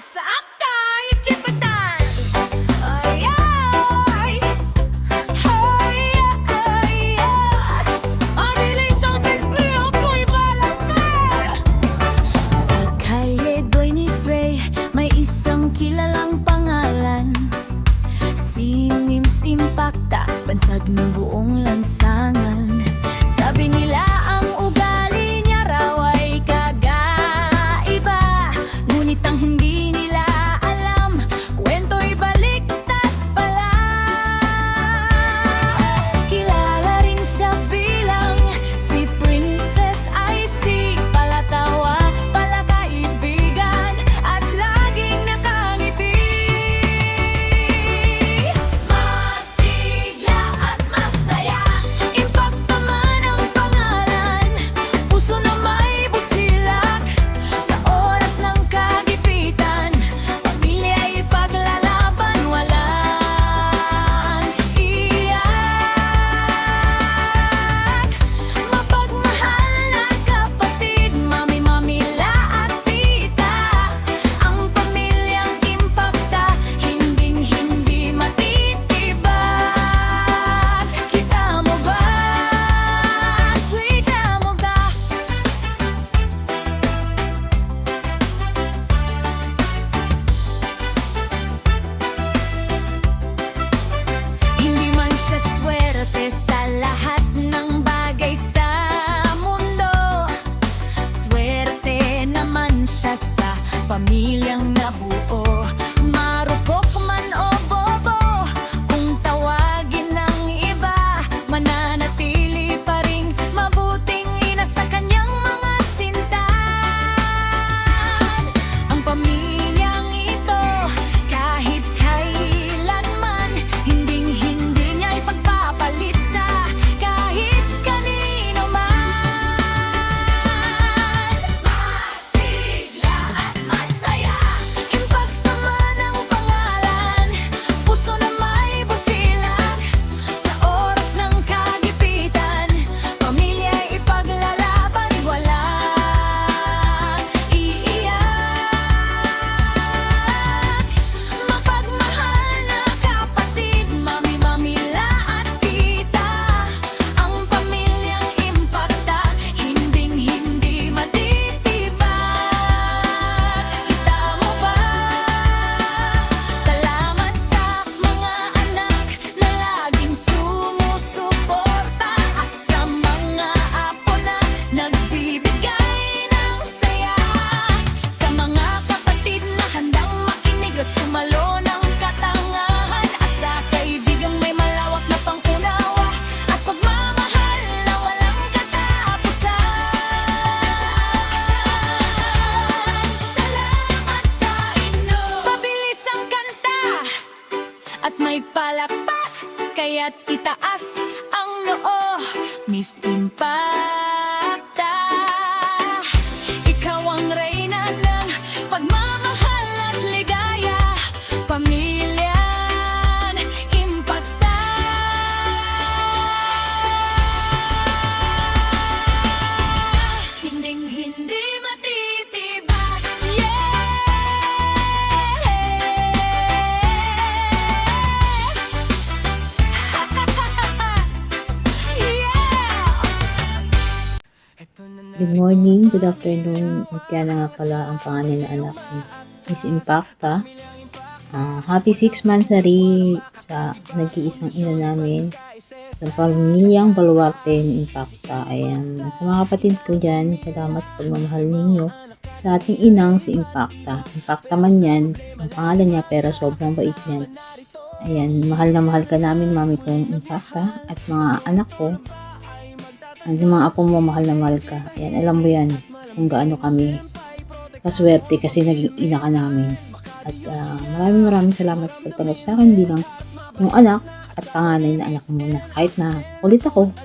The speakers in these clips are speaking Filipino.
sakay kipatan. Ay, ay, ay, ay, ang hiling sa tigpiyo ko'y balakay. Sa kalye Buenos Aires, may isang kilalang pangalan, si Mims Impacta, bansag ng buong lansangan. Sabi nila ang ugali niya raw ay kagaiba, ngunit ang hindi nila alam, kwento'y baliktad pala. Kilala rin siya bilang si Princess Icy, palatawa, palakaibigan, at laging nakangiti. Masigla at masaya, Impacta man ang pangalan, puso na may busilak. Sa oras ng kagipitan, pamilya'y paglalaban, walang iyak. Mapagmahal na kapatid, mami, mamila at tita, ang pamilyang Impacta, hinding-hindi matitibag. Kita mo ba? Sweet na mo ba? Hindi man siya swerte sa lahat ng bagay sa mundo, swerte naman siya sa pamilyang nabuo. Marupok man o bobo, kung tawagin ng iba, mananatili pa ring mabuting ina sa kanyang mga sinta. Ang pamilyang ito, kahit kailanman, hinding-hindi niya ipagpapalit sa kahit kanino man. Masigla at masaya, Impacta man ang pangalan, puso na may busilak. Sa oras ng kagipitan, pamilya'y ipaglalaban, walang iiyak. Mapagmahal na kapatid, mami, mamila at tita, ang pamilyang Impacta, hinding-hindi matitibag. Kita mo ba? Salamat sa mga anak na laging sumusuporta, at sa mga apo na nagbibigay ng saya, sa mga kapatid na handang makinig at sumalo ng katangahan, at sa kaibigang may malawak na pangunawa at pagmamahal na walang katapusan. Salamat sa inyo. Pabilis ang kanta at may palakpak, kaya't itaas ang noo, Miss Impacta. Ikaw ang reyna ng pagmamahal at ligaya, pamilyan Impacta. Hinding-hindi matitibag, Good morning, good afternoon. Kaya na nga pala ang pangalan na anak ni Miss Impacta. Happy 6 months na rin sa nag-iisang ina namin sa pamilyang Baluarte ni Impacta. Ayan, sa mga kapatid ko dyan, salamat sa pagmamahal ninyo sa ating inang si Impacta. Impacta man yan, ang pangalan niya, pero sobrang bait yan. Ayan, mahal na mahal ka namin, mami kong Impacta, at mga anak ko. Ang mga apo mo, mahal na mahal ka. Ayan, alam mo yan kung gaano kami kaswerte kasi naging ina ka namin. At maraming salamat sa pagtanggap sa akin bilang yung anak at panganay na anak mo na kahit na kulit ako.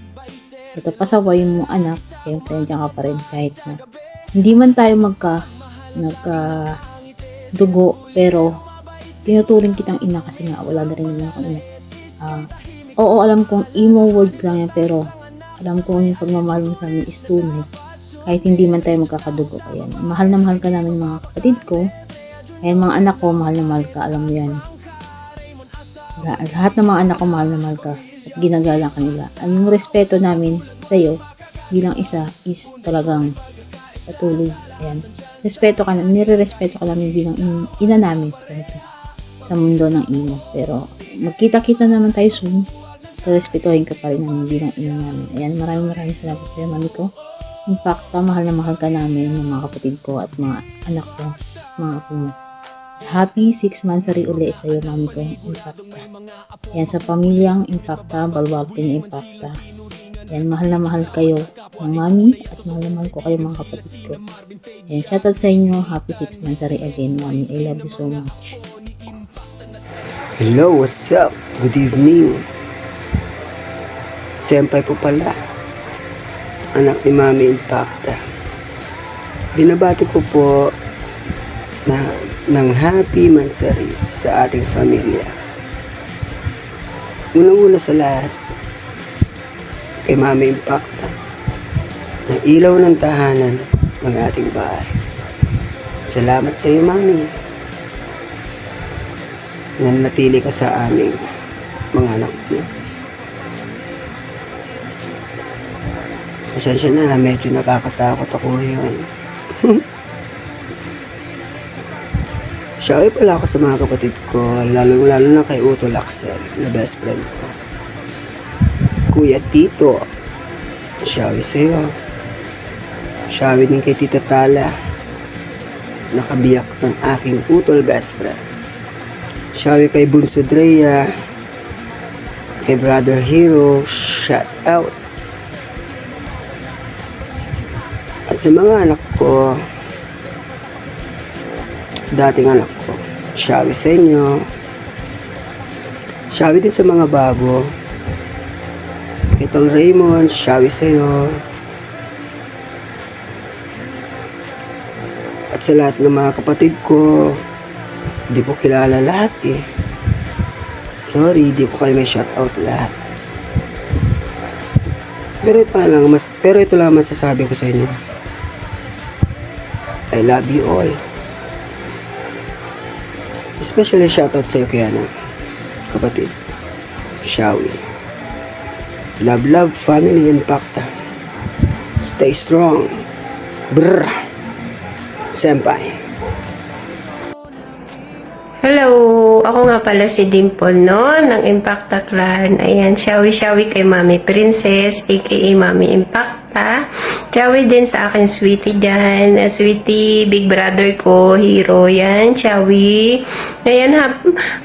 Ito pasawayin mo anak, siyempre nandiyan ka pa rin kahit na hindi man tayo dugo, pero tinuturing kitang ina kasi nga wala na rin naman akong ina. Oo, alam kong emo word lang yan, pero alam ko yung pagmamahal mo sa amin is tunay. Kahit hindi man tayo magkakadugo. Ayan. Mahal na mahal ka namin mga kapatid ko. Ayan, mga anak ko, mahal na mahal ka, alam mo yan. Lahat ng mga anak ko, mahal na mahal ka at ginagalang ka nila. Ang respeto namin sa'yo bilang isa is talagang patuloy. Ayan, respeto ka na, nire-respeto ka namin bilang ina namin talaga, sa mundo ng imo. Pero magkita-kita naman tayo soon. Respetuhin ka pa rin namin bilang ina namin. Ayan, maraming salamat sa'yo, mami ko. Impacta, mahal na mahal ka namin ng mga kapatid ko at mga anak ko, mga apo mo. Happy 6 monthsary uli sa'yo, mami ko, Impacta. Yan, sa pamilyang Impacta, Balbarte Impacta. Yan, mahal na mahal kayo ng mami at mahal na mahal ko kayo mga kapatid ko. Yan, shoutout sa inyo. Happy 6 monthsary again, mami. I love you so much. Hello, what's up? Good evening. Senpai po pala. Anak ni Mami Impacta. Binabati ko po na ng happy mansari sa ating pamilya. Unang-una sa lahat, kay Mami Impacta, ng ilaw ng tahanan ng ating bahay. Salamat sa iyo, Mami. Nanatili ka sa aming mga anak mo. Pasensya na, medyo nakakatakot ako ngayon. Shoutout pala ako sa mga kapatid ko, lalo na kay Utol Axel, na best friend ko. Kuya Tito, shoutout sa'yo. Shoutout din kay Tita Tala, nakabiyak ng aking Utol best friend. Shoutout kay Bunso Drea, kay Brother Hero, shoutout. At sa mga anak ko, dating anak ko, shoutout sa inyo. Shoutout din sa mga bago. Kay Tol Raymond, shoutout sa iyo. At sa lahat ng mga kapatid ko, di ko kilala lahat eh. Sorry, di ko kayo may shoutout lahat. Pero ito lang masasabi ko sa inyo. I love you all. Especially shoutout sa iyo, Kiana. Kapatid. Shawi. Love, family, Impacta. Stay strong. Brr. Senpai. Hello! Ako nga pala si Dimple, no? Ng Impacta Clan. Ayan, shawi kay Mami Princess, aka Mami Impacta. Shawi din sa akin, sweetie dyan. Sweetie, big brother ko, hero. Yan, shawi. Ayan,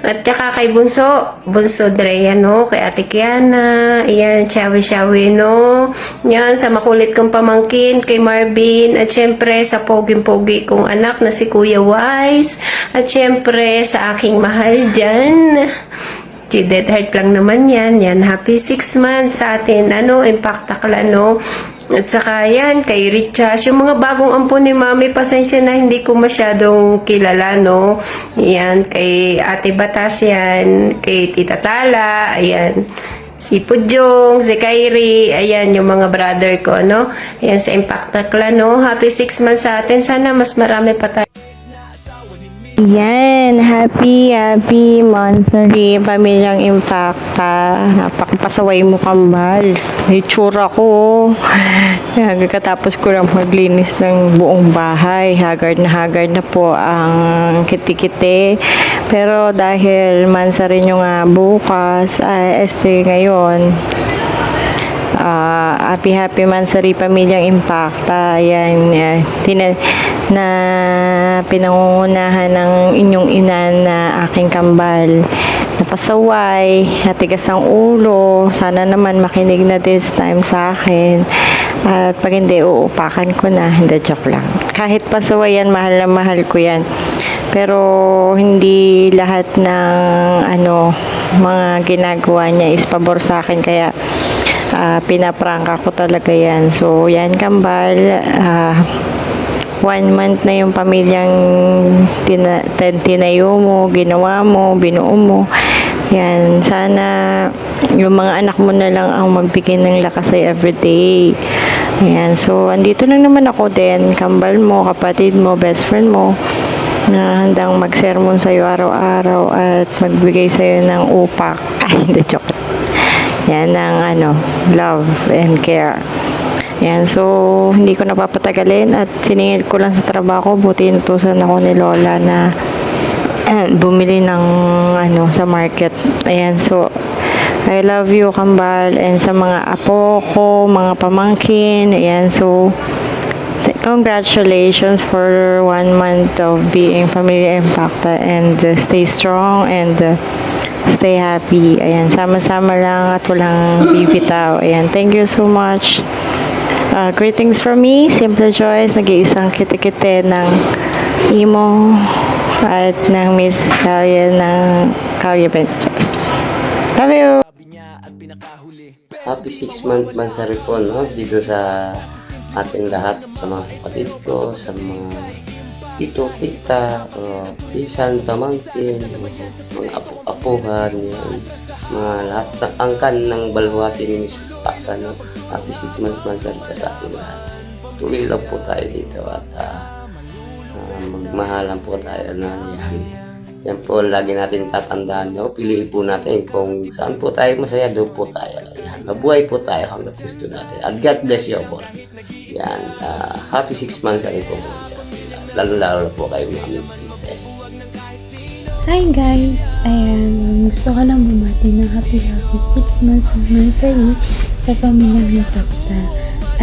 at saka kay Bunso Drea, no? Kay Ate Kiana. Ayan, shawi, no? Yan, sa makulit kong pamangkin, kay Marvin. At syempre, sa poging-pogi kong anak na si Kuya Wise. At syempre, sa aking mahal dyan. Si Dead Heart lang naman yan. Yan, happy 6 months sa atin. Impacta Clan, no? At saka yan, kay Richas, yung mga bagong ampon ni Mami, pasensya na hindi ko masyadong kilala, no? Yan, kay Ate Batas yan, kay Tita Tala, ayan, si Pudyong, si Kyrie, ayan, yung mga brother ko, no? Ayan, sa Impacta Clan, no? Happy 6 months sa atin. Sana mas marami pa tayo. Yan, happy monthsary, pamilyang Impacta. Napakapasaway mo, kambal. May tsura ko. Katapos ko lang maglinis ng buong bahay. Haggard na po ang kiti-kiti. Pero dahil monthsary nyo nga bukas, ngayon, happy monthsary, pamilyang Impacta. Yan, na pinangungunahan ng inyong ina na aking kambal. Napasaway, natigas ang ulo. Sana naman makinig na this time sa akin. At pag hindi, uupakan ko na. Hindi, joke lang. Kahit pasaway yan, mahal na mahal ko yan. Pero hindi lahat ng mga ginagawa niya is pabor sa akin. Kaya pinaprangka ko talaga yan. So, yan, kambal. 1 month na yung pamilyang tinayo mo, ginawa mo, binuo mo. Yan, sana yung mga anak mo na lang ang magbigay ng lakas ay everyday. Yan, so andito lang naman ako din, kambal mo, kapatid mo, best friend mo. na handang magsermon sa'yo araw-araw at magbigay sa'yo ng upak. Ay, hindi, joke. Yan ang love and care. Yan, so hindi ko napapatagalin at siningil ko lang sa trabaho. Buti inutusan ako ni Lola na bumili ng sa market. Ayan, so I love you, Kambal, and sa mga apo ko, mga pamangkin. Ayan, so congratulations for 1 month of being Familia Impacta, and stay strong and stay happy. Ayan, sama-sama lang at walang bibitaw. Ayan, thank you so much. Greetings from me, Simple Joyce, nag-iisang kiti-kiti ng Imo at ng Miss Kalia ng Kalia Ventures. Love you! Happy 6-month Mansari po, no? Dito sa ating lahat, sa mga kapatid ko, sa mga tito, tita, pisan, pamangkin, mga apo-apuhan, yan. Mga lahat ng angkan ng balwati ni Miss Paka, no? Happy 6-month Mansari ka sa ating lahat. Tuloy lang po tayo dito at magmahalan po tayo na yan. Yan po lagi natin tatandaan, no? Piliin po natin kung saan po tayo masaya, doon po tayo. Yan. Mabuhay po tayo hanggang gusto natin. And God bless you all. Yan. Happy 6 months rin po sa atin. Lalo-lalo na po kayo, Mami Princess. Hi guys! Ayan, gusto ko lang bumati ng happy 6 months of Mansari sa pamilyang Impacta.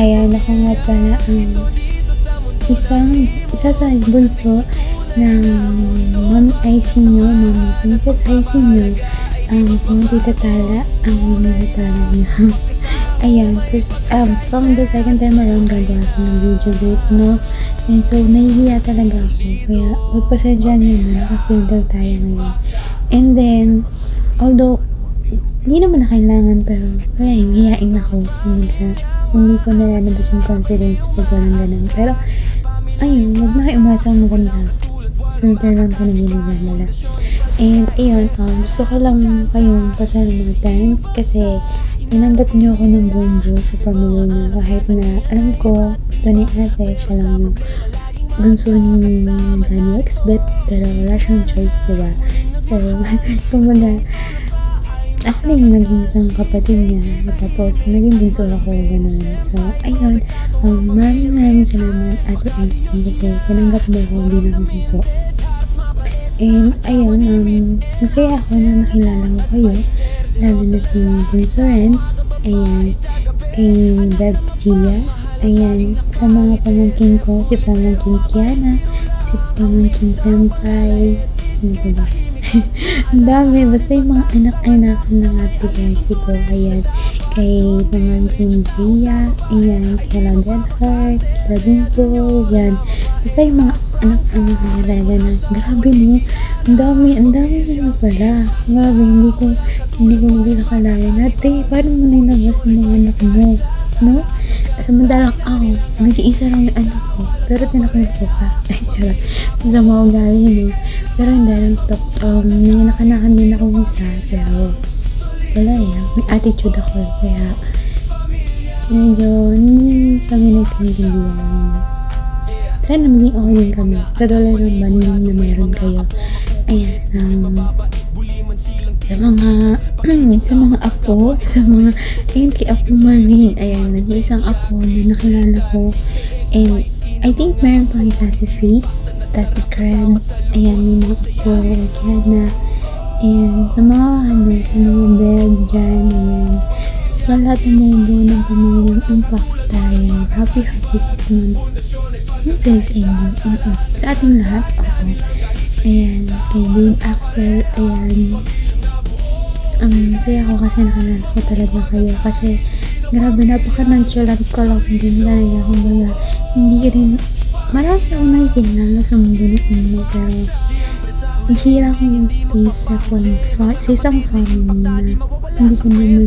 Ayan, ako nga pala ang isa sa bunso ng Ma'am IC nyo, Mami Princess IC nyo, ang Tita Tala, ang Mami Tala nyo. Ayan, from the second time around, gagawa ko ng video date, no? And so, nahihiya talaga ako. Kaya, magpasensya nyo na, naka-feel daw tayo ngayon. And then, although, hindi naman na kailangan, pero, kaya hihiyain ako. Hindi ko nalalabas yung confidence pag walang ganun. Pero, ayun, wag na kayo umasang maganda. Filter lang ko na ginagawa. And, ayun, gusto ko lang kayong pasalamatan kasi tinanggap niyo ako ng buong buo sa pamilya niyo. Kahit na, alam ko, gusto ni ate, siya lang yung bunso ni Danny X, but pero wala siyang choice, diba? So, kumbaga, ako na yung naging isang kapatid niya. Tapos, naging bunso ako, gano'n. So, ayun, maraming salamat, Ate IC, kasi tinanggap mo ako bilang bunso. And, ayun, masaya ako na nakilala ko kayo, lalo na si Bunso Renz, ayan, kay Beb Gia, ayan, sa mga pamangkin ko, si Pamangkin Kiana, si Pamangkin Senpai, sino ba? Ang dami, basta yung mga anak-anak ng Ate Gaisi ko, ayan, kay Pamangkin Gia, ayan, kay Lagan Heart, kay Labinto, ayan, basta yung mga anak-anak na talaga na, grabe mo, ang dami na pala, grabe, hindi ko bisa kalaya, ate, paano mo nilabas yung mga anak mo, no? Samantalang ako, nag-iisa lang yung anak ko, pero tinakot ko pa, ay, charot, masama ko galing, no? Pero hindi lang to, may nakanakan din akong isa, pero wala may attitude ako, kaya medyo hindi kami nagkaintindihan. Sana maging okay din kami, katulad ng banding na meron kayo. Ayan, sa mga apo, ayun kay Apo Marvin, ayan, nag-iisang apo na nakilala ko, and I think meron pa isa si Faith, tas si Crab, ayan, may mga apo, Kiana, and sa mga bed dyan, ayan, sa lahat ng mga buo ng pamilyang Impacta, ayan, happy 6 months, sa inyo, sa ating lahat, ako, ayan, kay Babe Axel, ayan, masaya ako kasi nakalala ko talaga kayo kasi grabe, napaka-nonchalant ko lang din talaga, kumbaga hindi rin marami akong nakikilala sa mundo mo, pero maghira ko yung stay sa isang family na hindi ko naman,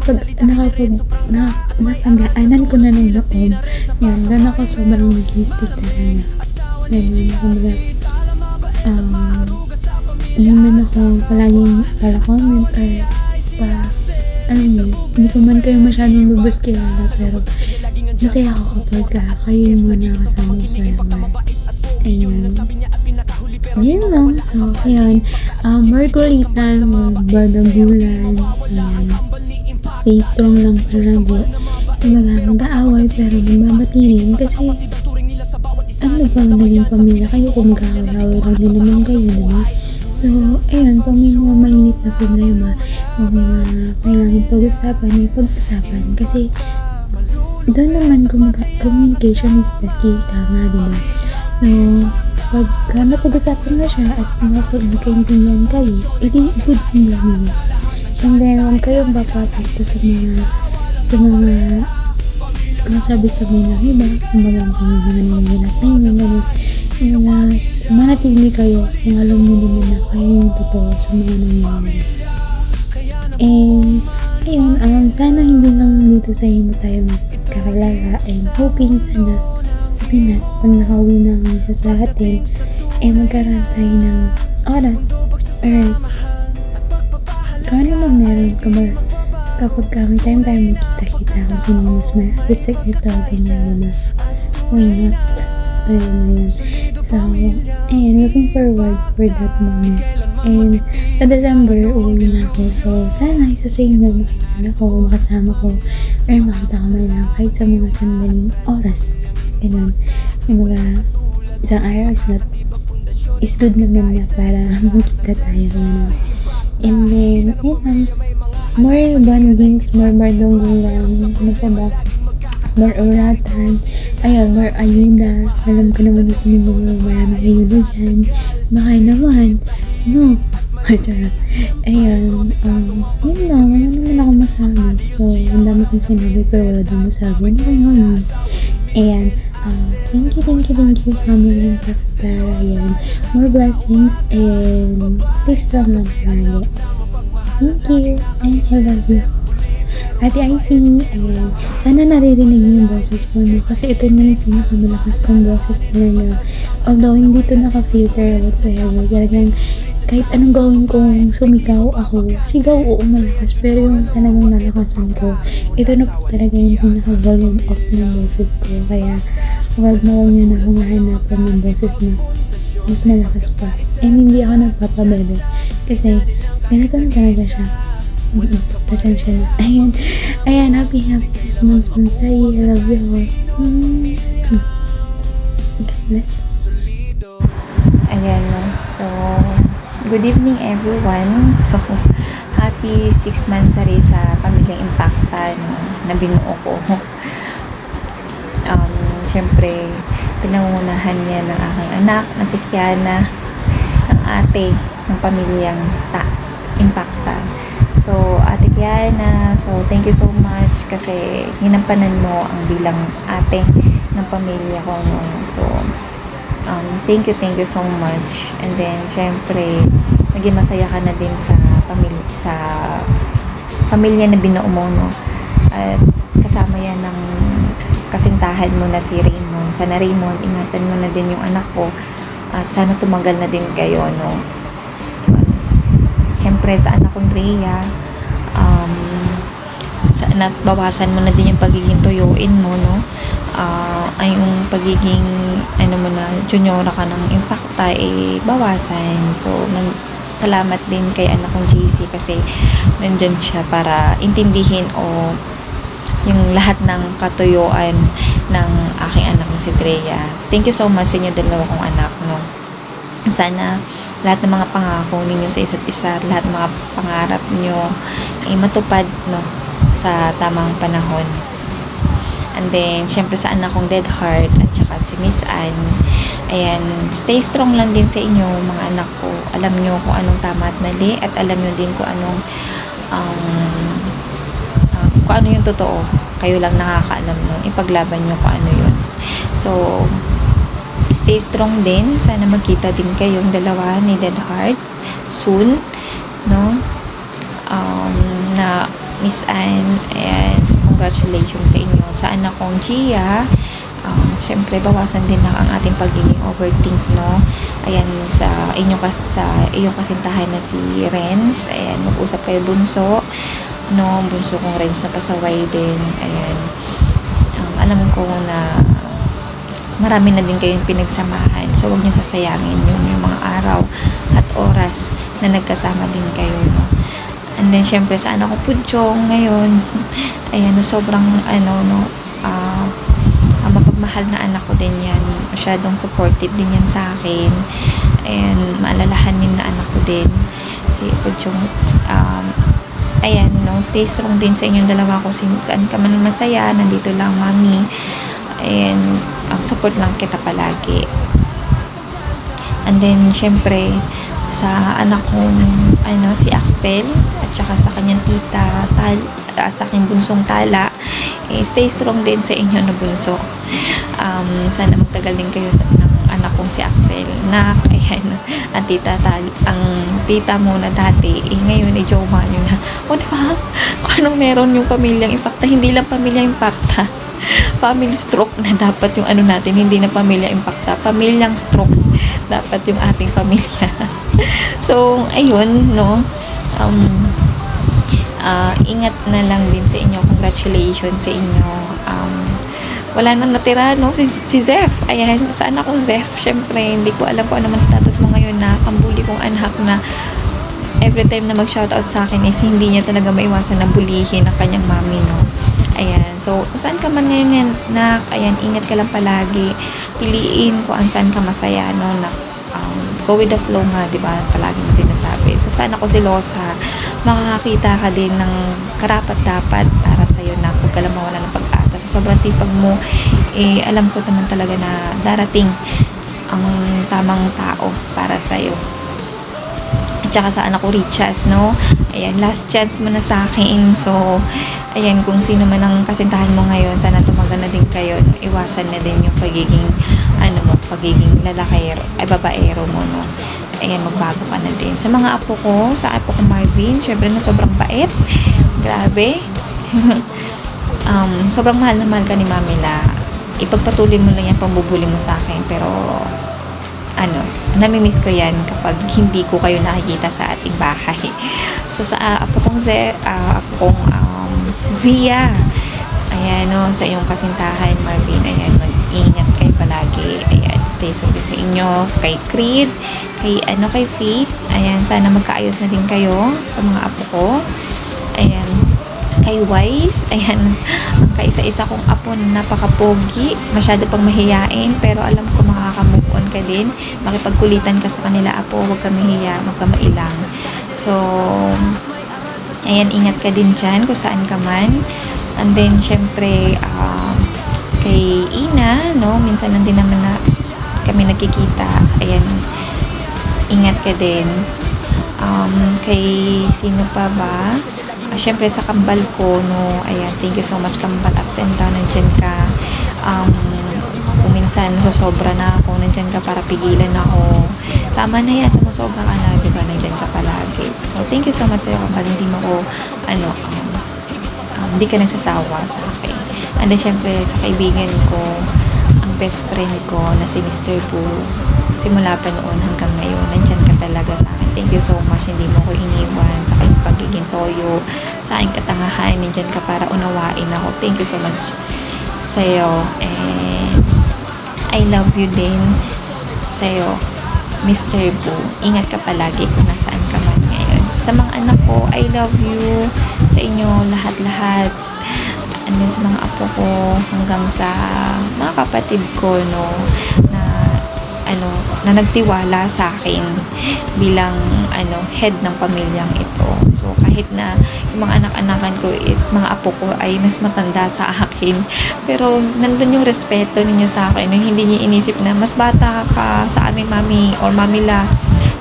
kumbaga napagdaanan ko na ng loob, yan, doon ako sobrang nag-stick talaga, yan, kumbaga hindi man ako palaging comment or alam niyo, hindi ko man kayo masyadong lubos kilala, pero masaya ako kapag kayo yung mga nakasama ko sa laman. Ayan, yun lang. So, ayan. More kulitan, more badang bulan. Stay strong lang palagi. Mag-aaway pero magbabatinin kasi ano ba naging pamilya kayo kung mag-aaway lang din naman kayo, diba? So, ayun, kung may mga mainit na problema, kung may mga kailangan pag-usapan, ay pag-usapan. Kasi, doon naman communication is the key, tama, diba? So, pag napag-usapan na siya at nagkaintindihan kayo, edi goods nila yun. And then, huwag kayong papapagto sa mga masabi sa mga iba, kumbaga kung mga nangyayari sa inyo, gano'n. Manatili kayo kung alam mo naman na kayo yung totoo sa mga nangyayari. And, ayun, sana hindi lang dito sa imo tayo magkakalala, and hoping sana sa Pinas, pag nakauwi na siya sa atin, magkaroon tayo ng oras, or kung ano man meron ka ba, kapag kami time magkita-kita kung sino mas malapit sa ito, ganyan naman. Why not? Ayun. So, looking forward for that moment. And sa December, uwi na ako. So, sana isa sa inyo ako, makasama ko, or makita ko man lang kahit sa mga sandaling oras. Ganun. Yung mga isang araw is good naman na para magkita tayo. Ganun. And then, more bondings, more bardunggulan, ano pa ba? More oratan, more ayuda. Alam ko naman na sumunod mo maraming ayuda dyan. Baka naman, no? Yun lang, wala naman ako masabi. So, ang dami kong sinabi pero wala daw masabi. Okay naman. Thank you, family and Papa. More blessings and stay strong lang palagi. Thank you, and I love you. Ate Icy, sana naririnig niyo yung boses ko, no? Kasi ito na yung pinakamalakas kong boses talaga. Although hindi to naka-filter whatsoever, talagang kahit anong gawin kong sumigaw ako, sigaw oo malakas, pero yung talagang nalakasan ko, ito na po talaga yung pinaka-volume off ng boses ko. Kaya wag nyo na akong mahanapan ng boses na mas malakas pa. And hindi ako nagpapabebe kasi ganito na talaga siya. Pasensya na. Ayan, happy 6 months Mansari. I love you all. God bless. Ayan, no? So, good evening everyone. So, happy 6 months rin sa pamilyang Impacta, no, na binuo ko. Siyempre, pinangunahan niya ng aking anak na si Kiana, ang ate ng pamilyang Impacta. So, Ate Kiana, so thank you so much kasi ginampanan mo ang bilang ate ng pamilya ko, no? So, thank you so much. And then, syempre, naging masaya ka na din sa pamilya na binuo mo, no? At kasama yan ng kasintahan mo na si Raymond. Sana Raymond, ingatan mo na din yung anak ko at sana tumagal na din kayo, no? Siyempre, sa anak kong Rhea, bawasan mo na din yung pagiging tuyuin mo, no? Ay yung pagiging, juniora ka ng Impacta, bawasan. So, salamat din kay anak kong JC kasi nandyan siya para intindihin yung lahat ng katuyuan ng aking anak na si Drea. Thank you so much sa inyo dalawa kong anak, no? Sana lahat ng mga pangako ninyo sa isa't isa, lahat ng mga pangarap nyo ay matupad, no, sa tamang panahon. And then, syempre sa anak kong Dead Heart at saka si Miss Ann, stay strong lang din sa inyo mga anak ko. Alam nyo kung anong tama at mali at alam nyo din kung anong kung ano yung totoo. Kayo lang nakakaalam nun. Ipaglaban nyo kung ano yun. So, stay strong din. Sana magkita din kayong dalawa ni Dead Heart soon, no? Na Miss Ann, so congratulations sa inyo. Sa anak kong Gia, siyempre bawasan din lang ang ating pagiging overthink, no? Sa iyong kasintahan na si Renz, mag-usap kayo bunso, no? Bunso kong Renz na pasaway din. Alam ko na marami na din kayong pinagsamahan. So, huwag nyo sasayangin yung mga araw oras na nagkasama din kayo, no? And then, syempre, sa anak ko Pudyong ngayon, ayan, na sobrang, mapagmahal na anak ko din yan. Masyadong supportive din yan sa akin. And, maalalahanin na anak ko din. Si Pudyong, ayan, no, stay strong din sa inyong dalawa kung saan ka man masaya. Nandito lang, mami. And, support lang kita palagi. And then, syempre, sa anak kong, si Axel, at saka sa kanyang tita, sa aking bunsong Tala, stay strong din sa inyo na bunso. Sana magtagal din kayo ng anak kong si Axel. Ayan, ang tita mo na dati, ngayon, jowa nyo na. O, diba? Kung anong meron yung pamilyang Impacta, hindi lang pamilyang Impacta. Family stroke na dapat yung natin, hindi na pamilya Impacta, pamilyang stroke dapat yung ating pamilya. So, ayun, no, ingat na lang din sa inyo, congratulations sa inyo. Wala nang natira, no, si Zeph, ayan, sa anak kong Zeph, syempre, hindi ko alam kung ano man status mo ngayon, na kambuli kong anak na every time na mag-shoutout sa akin is hindi niya talaga maiwasan na bulihin ang kanyang mami, no. Ayan, so kung saan ka man ngayon na, ayan, ingat ka lang palagi, piliin kung saan ka masaya, no, na go with the flow nga, di ba, palagi mo sinasabi. So sana ko si Losa, makakakita ka din ng karapat-dapat para sa'yo, na huwag ka lang mawala ng pag-asa. So sobrang sipag mo, alam ko naman talaga na darating ang tamang tao para sa'yo. At saka sa anak ko Richas, no, ayan, last chance mo na sa akin. So ayan, kung sino man ang kasintahan mo ngayon, sana tumagal na din kayo, no? Iwasan na din yung pagiging pagiging lalakero, babaero mo, no. Ayan, magbago ka na din. Sa mga apo ko, sa apo ko Marvin, syempre na sobrang bait, grabe. Sobrang mahal na mahal ka ni Mami, na ipagpatuloy mo lang yan pambubuli mo sa akin, pero namimiss ko yan kapag hindi ko kayo nakikita sa ating bahay. So sa apo kong Zia, ayan, no, sa iyong kasintahan Marvin, ayan, mag-ingat kayo palagi, ayan, stay solid sa inyo, kay Creed, kay Faith, ayan, sana magkaayos na din kayo sa mga apo ko, ayan, kay Wise, ayan, ang kaisa-isa kong apo na napakapogi, masyado pang mahiyain, pero alam ko makaka-move on ka din, makipagkulitan ka sa kanila apo, huwag ka mahiya, huwag ka mailang. So ayan, ingat ka din dyan kung saan ka man. And then, syempre, kay Ina, no, minsan nandun naman na kami nagkikita. Ayan, ingat ka din. Kay sino pa ba? Syempre, sa kambal ko, no, ayan, thank you so much, kambal, ups and down, nandyan ka. Kung minsan, sobra na ako, nandyan ka para pigilan ako. Tama na yan, sumusobra ka na, di ba, nandyan ka palagi. So, thank you so much sa'yo, kambal, hindi mo ko, hindi ka nagsasawa sa akin. And then, syempre, sa kaibigan ko, ang best friend ko na si Mr. Boo, simula pa noon hanggang ngayon, nandyan ka talaga sa akin. Thank you so much, hindi mo ko iniwan sa aking pagiging toyo, sa aking katangahan, nandyan ka para unawain ako. Thank you so much sa'yo. And I love you din sa'yo, Mr. Boo. Ingat ka palagi kung nasaan ka man ngayon. Sa mga anak ko, I love you. Sa inyo, lahat-lahat. And then sa mga apo ko, hanggang sa mga kapatid ko, no, na nagtiwala sa akin bilang head ng pamilyang ito. So kahit na yung mga anak-anakan ko, mga apo ko ay mas matanda sa akin, pero nandun yung respeto ninyo sa akin, yung hindi niyo inisip na mas bata ka sa aming mami or mamila,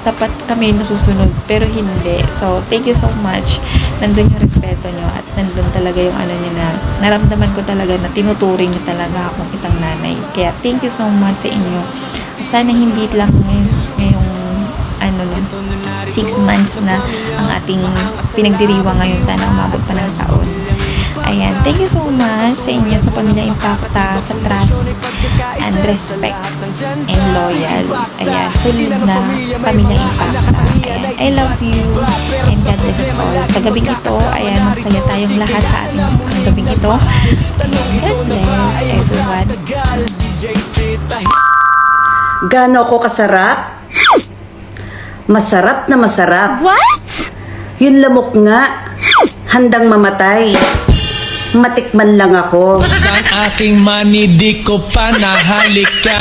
dapat kami nasusunod, pero hindi. So thank you so much, nandun yung respeto nyo, at nandun talaga yung nyo, na naramdaman ko talaga na tinuturing nyo talaga akong isang nanay. Kaya thank you so much sa inyo. At sana hindi lang ngayong 6 months na ang ating pinagdiriwang ngayon, sana umabot pa ng taon. Ayan, thank you so much sa inyo, sa Pamilya Impacta, sa trust and respect and loyal. Ayan, solid na Pamilya Impacta. Ayan, I love you and God bless us all. Sa gabing ito, ayan, magsaya tayong lahat sa ating ang gabing ito. God bless everyone. Gaano ako kasarap? Masarap na masarap. What? Yung lamok nga, handang mamatay. Matikman lang ako. Ang aking mani di ko pa nahalikan.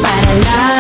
Para lang